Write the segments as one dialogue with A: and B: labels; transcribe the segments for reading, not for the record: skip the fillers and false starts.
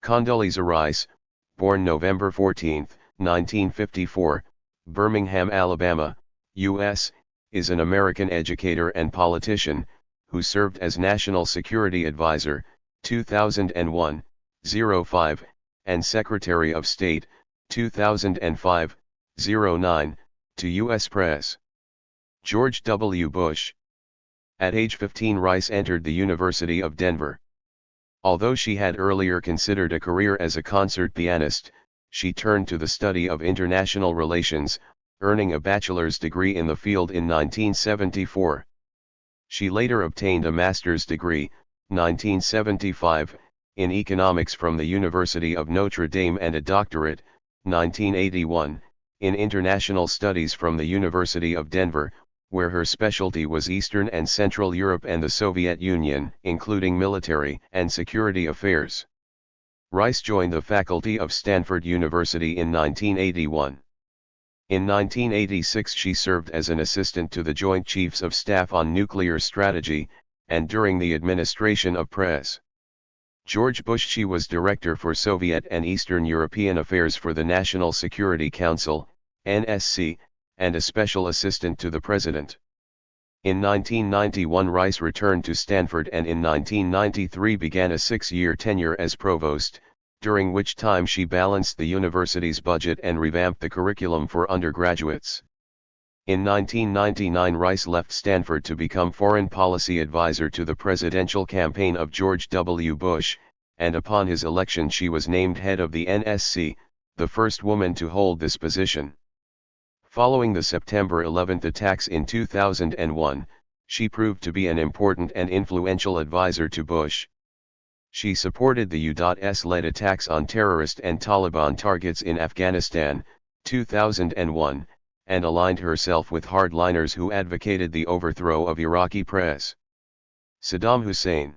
A: Condoleezza Rice, born November 14, 1954, Birmingham, Alabama, U.S., is an American educator and politician, who served as National Security Advisor, 2001-05, and Secretary of State, 2005-09, to U.S. Press. George W. Bush. At age 15, Rice entered the University of Denver. Although she had earlier considered a career as a concert pianist, she turned to the study of international relations, earning a bachelor's degree in the field in 1974. She later obtained a master's degree, 1975, in economics from the University of Notre Dame and a doctorate, 1981, in international studies from the University of Denver, where her specialty was Eastern and Central Europe and the Soviet Union, including military and security affairs. Rice joined the faculty of Stanford University in 1981. In 1986 she served as an assistant to the Joint Chiefs of Staff on Nuclear Strategy, and during the administration of Pres. George Bush she was Director for Soviet and Eastern European Affairs for the National Security Council, NSC, and a special assistant to the President. In 1991 Rice returned to Stanford and in 1993 began a 6-year tenure as Provost, during which time she balanced the university's budget and revamped the curriculum for undergraduates. In 1999 Rice left Stanford to become foreign policy advisor to the presidential campaign of George W. Bush, and upon his election she was named head of the NSC, the first woman to hold this position. Following the September 11 attacks in 2001, she proved to be an important and influential advisor to Bush. She supported the U.S.-led attacks on terrorist and Taliban targets in Afghanistan, 2001, and aligned herself with hardliners who advocated the overthrow of Iraqi Pres. Saddam Hussein.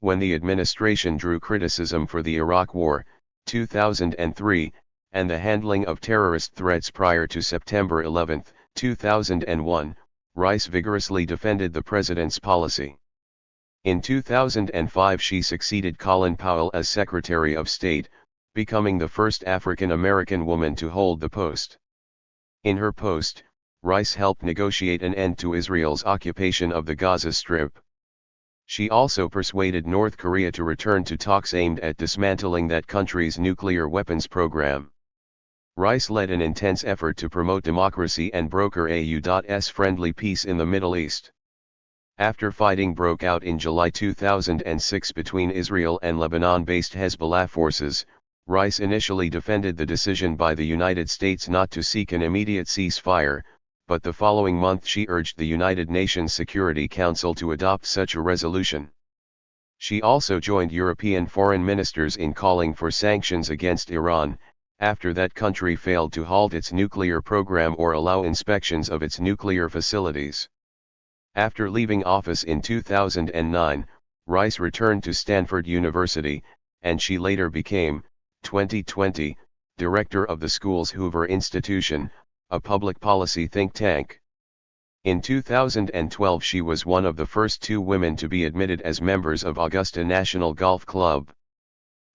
A: When the administration drew criticism for the Iraq War, 2003, and the handling of terrorist threats prior to September 11, 2001, Rice vigorously defended the president's policy. In 2005 she succeeded Colin Powell as Secretary of State, becoming the first African American woman to hold the post. In her post, Rice helped negotiate an end to Israel's occupation of the Gaza Strip. She also persuaded North Korea to return to talks aimed at dismantling that country's nuclear weapons program. Rice led an intense effort to promote democracy and broker a U.S.-friendly peace in the Middle East. After fighting broke out in July 2006 between Israel and Lebanon-based Hezbollah forces, Rice initially defended the decision by the United States not to seek an immediate ceasefire, but the following month she urged the United Nations Security Council to adopt such a resolution. She also joined European foreign ministers in calling for sanctions against Iran, after that country failed to halt its nuclear program or allow inspections of its nuclear facilities. After leaving office in 2009, Rice returned to Stanford University, and she later became, 2020, director of the school's Hoover Institution, a public policy think tank. In 2012 she was one of the first 2 women to be admitted as members of Augusta National Golf Club.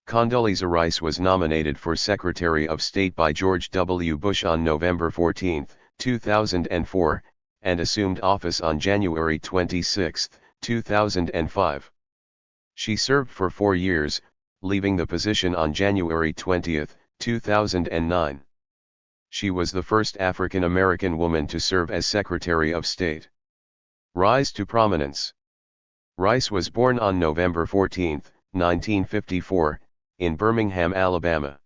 A: Condoleezza Rice was nominated for Secretary of State by George W. Bush on November 14, 2004, and assumed office on January 26, 2005. She served for 4 years, leaving the position on January 20, 2009. She was the first African American woman to serve as Secretary of State. Rise to prominence. Rice was born on November 14, 1954, in Birmingham, Alabama.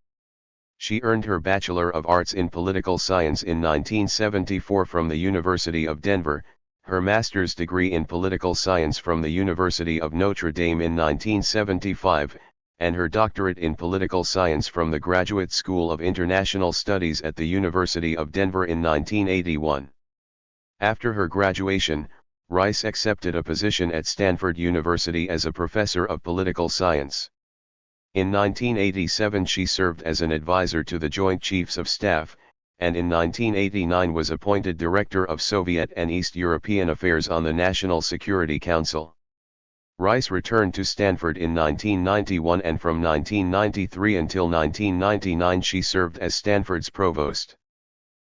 A: She earned her Bachelor of Arts in Political Science in 1974 from the University of Denver, her master's degree in Political Science from the University of Notre Dame in 1975, and her doctorate in Political Science from the Graduate School of International Studies at the University of Denver in 1981. After her graduation, Rice accepted a position at Stanford University as a professor of political science. In 1987 she served as an advisor to the Joint Chiefs of Staff, and in 1989 was appointed Director of Soviet and East European Affairs on the National Security Council. Rice returned to Stanford in 1991, and from 1993 until 1999 she served as Stanford's provost.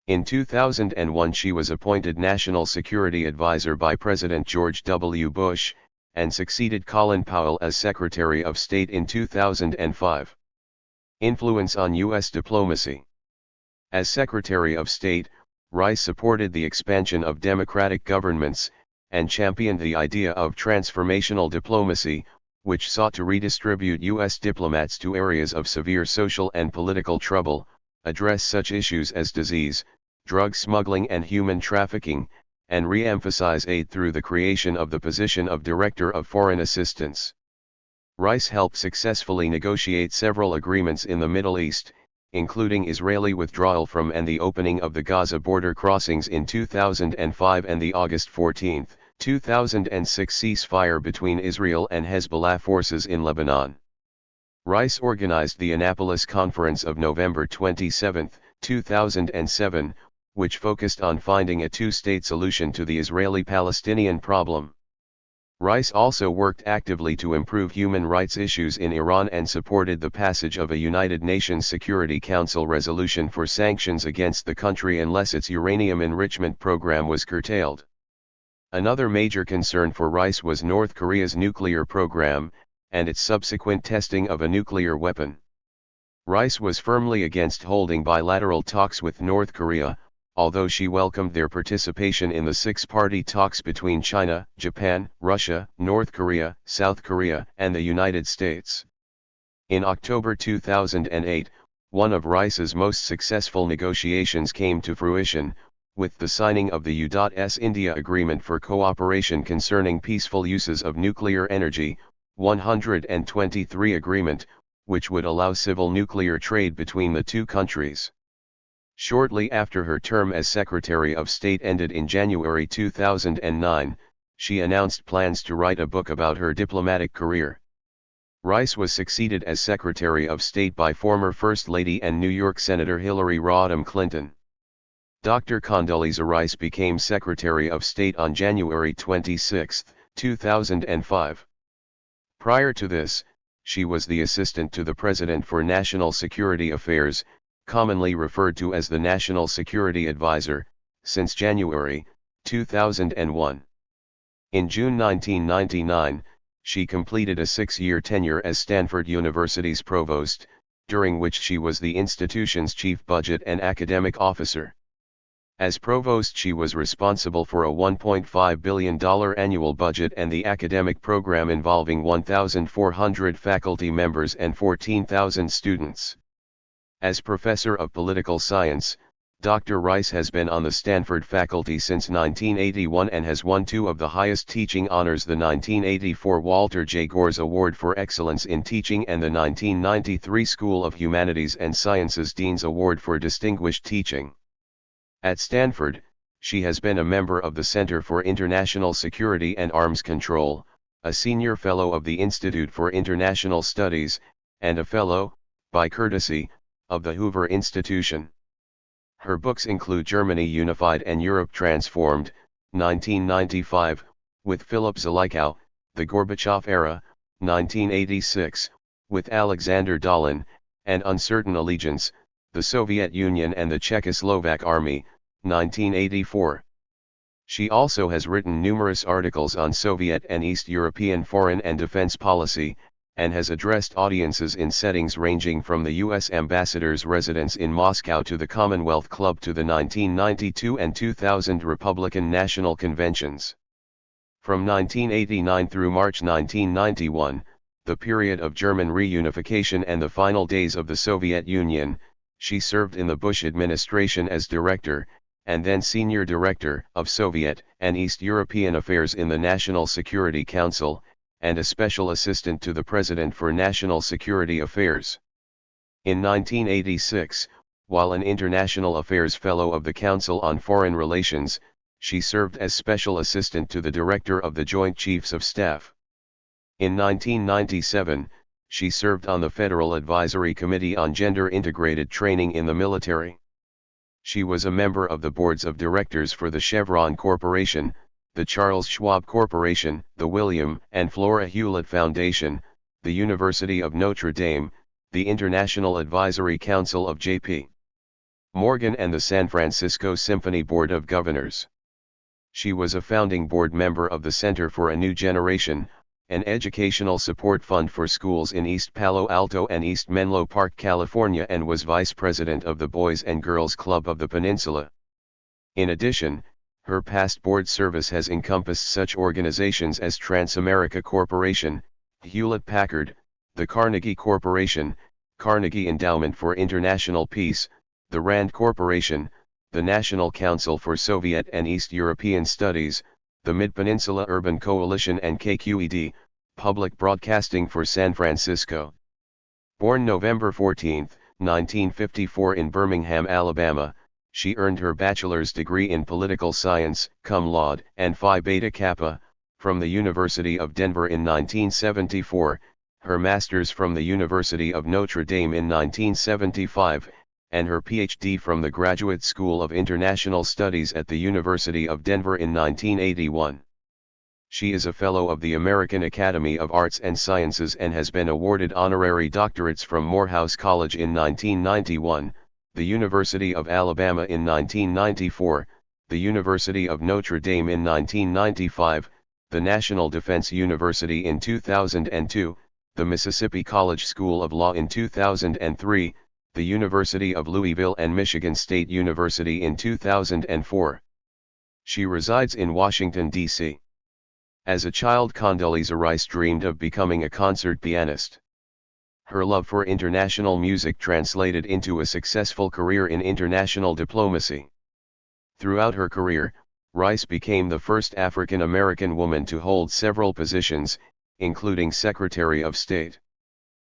A: In 2001 she was appointed National Security Advisor by President George W. Bush, and succeeded Colin Powell as Secretary of State in 2005. Influence on U.S. diplomacy. As Secretary of State, Rice supported the expansion of democratic governments, and championed the idea of transformational diplomacy, which sought to redistribute U.S. diplomats to areas of severe social and political trouble, address such issues as disease, drug smuggling and human trafficking, and re-emphasize aid through the creation of the position of Director of Foreign Assistance. Rice helped successfully negotiate several agreements in the Middle East, including Israeli withdrawal from and the opening of the Gaza border crossings in 2005 and the August 14, 2006 ceasefire between Israel and Hezbollah forces in Lebanon. Rice organized the Annapolis Conference of November 27, 2007, which focused on finding a two-state solution to the Israeli-Palestinian problem. Rice also worked actively to improve human rights issues in Iran and supported the passage of a United Nations Security Council resolution for sanctions against the country unless its uranium enrichment program was curtailed. Another major concern for Rice was North Korea's nuclear program, and its subsequent testing of a nuclear weapon. Rice was firmly against holding bilateral talks with North Korea, although she welcomed their participation in the six-party talks between China, Japan, Russia, North Korea, South Korea, and the United States. In October 2008, one of Rice's most successful negotiations came to fruition, with the signing of the U.S. India Agreement for Cooperation Concerning Peaceful Uses of Nuclear Energy, 123 Agreement, which would allow civil nuclear trade between the two countries. Shortly after her term as Secretary of State ended in January 2009, she announced plans to write a book about her diplomatic career. Rice was succeeded as Secretary of State by former First Lady and New York Senator Hillary Rodham Clinton. Dr. Condoleezza Rice became Secretary of State on January 26, 2005. Prior to this, she was the Assistant to the President for National Security Affairs, commonly referred to as the National Security Advisor, since January 2001. In June 1999, she completed a 6-year tenure as Stanford University's Provost, during which she was the institution's chief budget and academic officer. As Provost, she was responsible for a $1.5 billion annual budget and the academic program involving 1,400 faculty members and 14,000 students. As Professor of Political Science, Dr. Rice has been on the Stanford faculty since 1981 and has won 2 of the highest teaching honors, the 1984 Walter J. Gores Award for Excellence in Teaching and the 1993 School of Humanities and Sciences Dean's Award for Distinguished Teaching. At Stanford, she has been a member of the Center for International Security and Arms Control, a senior fellow of the Institute for International Studies, and a fellow, by courtesy, of the Hoover Institution. Her books include Germany Unified and Europe Transformed, 1995, with Philip Zelikow, The Gorbachev Era, 1986, with Alexander Dolin, and Uncertain Allegiance, The Soviet Union and the Czechoslovak Army, 1984. She also has written numerous articles on Soviet and East European foreign and defense policy, and has addressed audiences in settings ranging from the U.S. ambassador's residence in Moscow to the Commonwealth Club to the 1992 and 2000 Republican National Conventions. From 1989 through March 1991, the period of German reunification and the final days of the Soviet Union, she served in the Bush administration as Director, and then Senior Director, of Soviet and East European Affairs in the National Security Council, and a Special Assistant to the President for National Security Affairs. In 1986, while an International Affairs Fellow of the Council on Foreign Relations, she served as Special Assistant to the Director of the Joint Chiefs of Staff. In 1997, she served on the Federal Advisory Committee on Gender Integrated Training in the Military. She was a member of the boards of directors for the Chevron Corporation, the Charles Schwab Corporation, the William and Flora Hewlett Foundation, the University of Notre Dame, the International Advisory Council of J.P. Morgan and the San Francisco Symphony Board of Governors. She was a founding board member of the Center for a New Generation, an educational support fund for schools in East Palo Alto and East Menlo Park, California, and was vice president of the Boys and Girls Club of the Peninsula. In addition, her past board service has encompassed such organizations as Transamerica Corporation, Hewlett-Packard, the Carnegie Corporation, Carnegie Endowment for International Peace, the Rand Corporation, the National Council for Soviet and East European Studies, the Mid-Peninsula Urban Coalition, and KQED, Public Broadcasting for San Francisco. Born November 14, 1954 in Birmingham, Alabama, she earned her bachelor's degree in political science, cum laude, and Phi Beta Kappa, from the University of Denver in 1974, her master's from the University of Notre Dame in 1975, and her PhD from the Graduate School of International Studies at the University of Denver in 1981. She is a Fellow of the American Academy of Arts and Sciences and has been awarded honorary doctorates from Morehouse College in 1991, the University of Alabama in 1994, the University of Notre Dame in 1995, the National Defense University in 2002, the Mississippi College School of Law in 2003, the University of Louisville and Michigan State University in 2004. She resides in Washington, D.C. As a child, Condoleezza Rice dreamed of becoming a concert pianist. Her love for international music translated into a successful career in international diplomacy. Throughout her career, Rice became the first African American woman to hold several positions, including Secretary of State.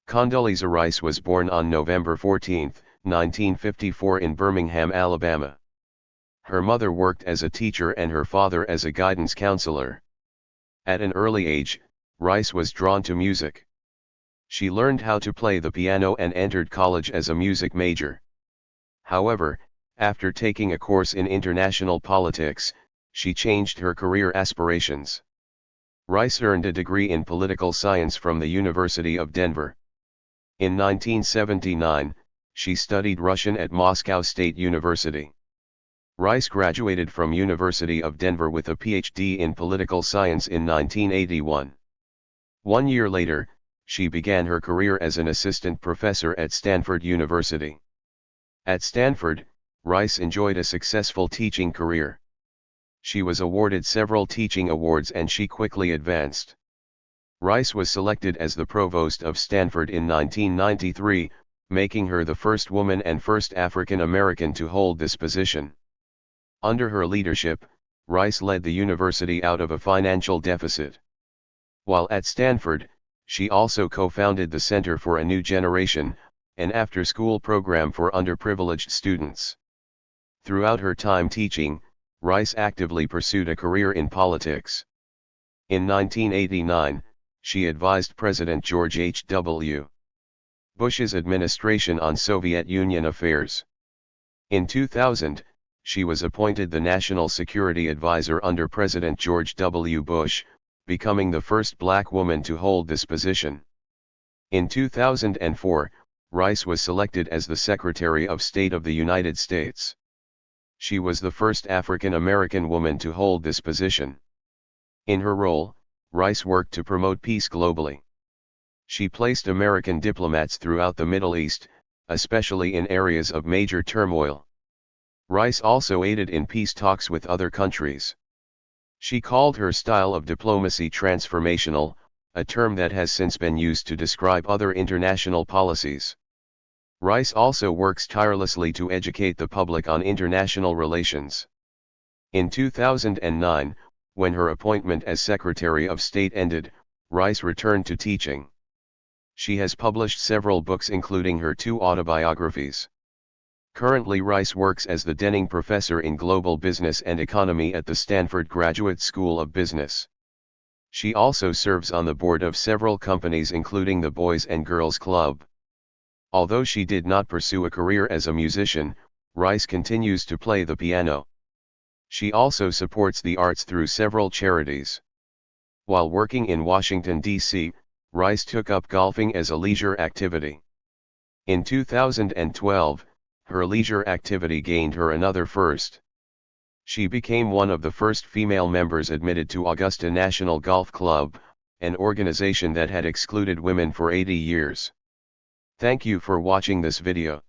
A: Condoleezza Rice was born on November 14, 1954 in Birmingham, Alabama. Her mother worked as a teacher and her father as a guidance counselor. At an early age, Rice was drawn to music. She learned how to play the piano and entered college as a music major. However, after taking a course in international politics, she changed her career aspirations. Rice earned a degree in political science from the University of Denver. In 1979, she studied Russian at Moscow State University. Rice graduated from University of Denver with a PhD in political science in 1981. 1 year later, she began her career as an assistant professor at Stanford University. At Stanford, Rice enjoyed a successful teaching career. She was awarded several teaching awards and she quickly advanced. Rice was selected as the Provost of Stanford in 1993, making her the first woman and first African American to hold this position. Under her leadership, Rice led the university out of a financial deficit. While at Stanford, she also co-founded the Center for a New Generation, an after-school program for underprivileged students. Throughout her time teaching, Rice actively pursued a career in politics. In 1989, she advised President George H.W. Bush's administration on Soviet Union affairs. In 2000, she was appointed the National Security Advisor under President George W. Bush, becoming the first black woman to hold this position. In 2004, Rice was selected as the Secretary of State of the United States. She was the first African American woman to hold this position. In her role, Rice worked to promote peace globally. She placed American diplomats throughout the Middle East, especially in areas of major turmoil. Rice also aided in peace talks with other countries. She called her style of diplomacy transformational, a term that has since been used to describe other international policies. Rice also works tirelessly to educate the public on international relations. In 2009, when her appointment as Secretary of State ended, Rice returned to teaching. She has published several books including her 2 autobiographies. Currently Rice works as the Denning Professor in Global Business and Economy at the Stanford Graduate School of Business. She also serves on the board of several companies including the Boys and Girls Club. Although she did not pursue a career as a musician, Rice continues to play the piano. She also supports the arts through several charities. While working in Washington, D.C., Rice took up golfing as a leisure activity. In 2012, her leisure activity gained her another first. She became one of the first female members admitted to Augusta National Golf Club, an organization that had excluded women for 80 years. Thank you for watching this video.